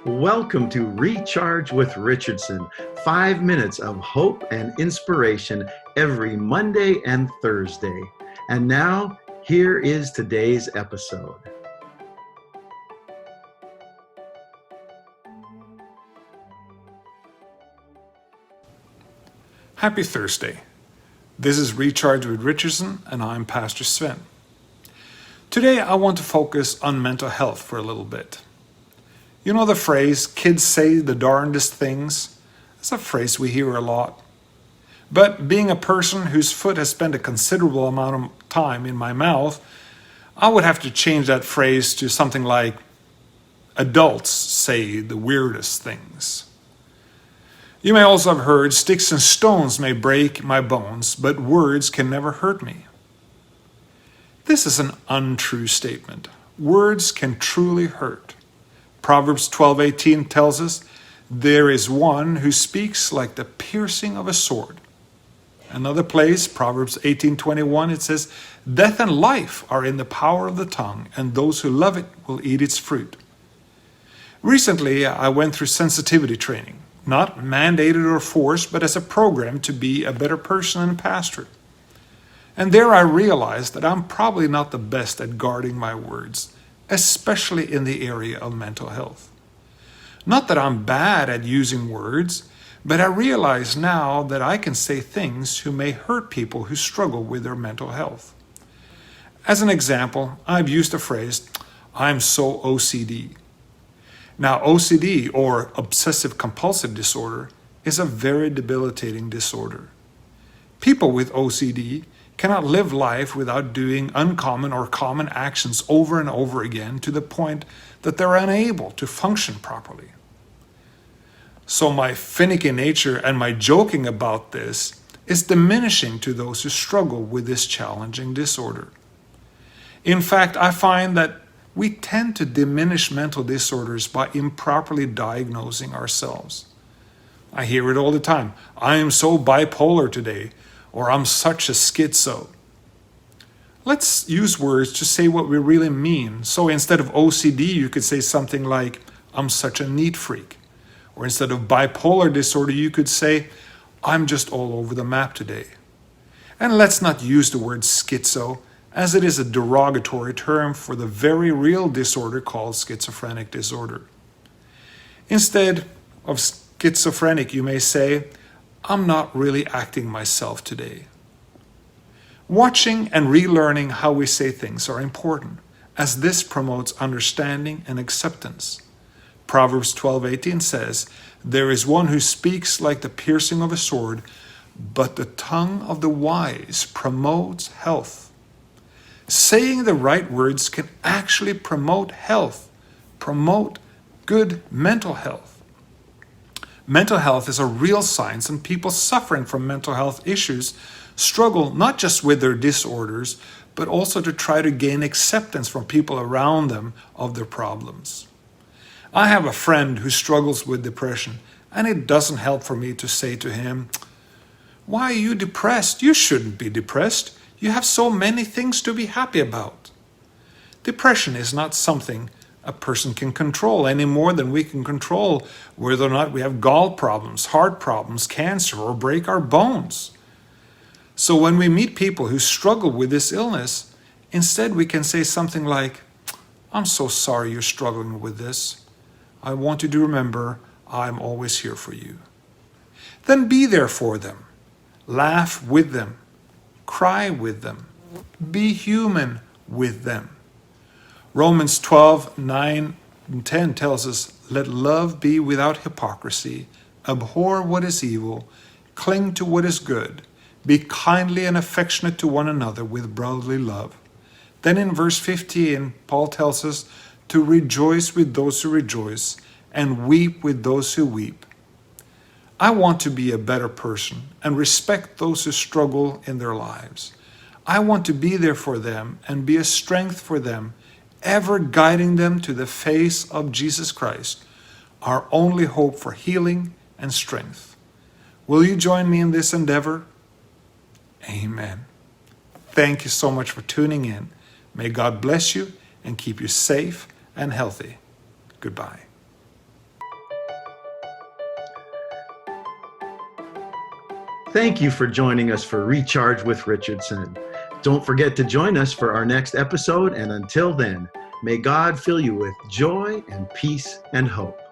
Welcome to Recharge with Richardson. 5 minutes of hope and inspiration every Monday and Thursday. And now, here is today's episode. Happy Thursday. This is Recharge with Richardson, and I'm Pastor Sven. Today I want to focus on mental health for a little bit. You know the phrase, kids say the darndest things? It's a phrase we hear a lot. But being a person whose foot has spent a considerable amount of time in my mouth, I would have to change that phrase to something like, adults say the weirdest things. You may also have heard, sticks and stones may break my bones, but words can never hurt me. This is an untrue statement. Words can truly hurt. Proverbs 12:18 tells us, there is one who speaks like the piercing of a sword. Another place, Proverbs 18:21, it says, death and life are in the power of the tongue, and those who love it will eat its fruit. Recently, I went through sensitivity training, not mandated or forced, but as a program to be a better person and a pastor. And there I realized that I'm probably not the best at guarding my words, especially in the area of mental health. Not that I'm bad at using words, but I realize now that I can say things who may hurt people who struggle with their mental health. As an example, I've used the phrase, I'm so OCD. Now, OCD, or obsessive compulsive disorder, is a very debilitating disorder. People with OCD cannot live life without doing uncommon or common actions over and over again to the point that they're unable to function properly. So my finicky nature and my joking about this is diminishing to those who struggle with this challenging disorder. In fact, I find that we tend to diminish mental disorders by improperly diagnosing ourselves. I hear it all the time. I am so bipolar today, or I'm such a schizo. Let's use words to say what we really mean. So instead of OCD, you could say something like, I'm such a neat freak. Or instead of bipolar disorder, you could say, I'm just all over the map today. And let's not use the word schizo, as it is a derogatory term for the very real disorder called schizophrenic disorder. Instead of schizophrenic, you may say, I'm not really acting myself today. Watching and relearning how we say things are important, as this promotes understanding and acceptance. Proverbs 12:18 says, there is one who speaks like the piercing of a sword, but the tongue of the wise promotes health. Saying the right words can actually promote health, promote good mental health. Mental health is a real science, and people suffering from mental health issues struggle not just with their disorders, but also to try to gain acceptance from people around them of their problems. I have a friend who struggles with depression, and it doesn't help for me to say to him, why are you depressed? You shouldn't be depressed. You have so many things to be happy about. Depression is not something a person can control any more than we can control whether or not we have gall problems, heart problems, cancer, or break our bones. So when we meet people who struggle with this illness, instead we can say something like, I'm so sorry you're struggling with this. I want you to remember I'm always here for you. Then be there for them. Laugh with them. Cry with them. Be human with them. Romans 12:9 and 10 tells us, let love be without hypocrisy, abhor what is evil, cling to what is good, be kindly and affectionate to one another with brotherly love. Then in verse 15, Paul tells us to rejoice with those who rejoice and weep with those who weep. I want to be a better person and respect those who struggle in their lives. I want to be there for them and be a strength for them, ever guiding them to the face of Jesus Christ, our only hope for healing and strength. Will you join me in this endeavor? Amen. Thank you so much for tuning in. May God bless you and keep you safe and healthy. Goodbye. Thank you for joining us for Recharge with Richardson. Don't forget to join us for our next episode, and until then, may God fill you with joy and peace and hope.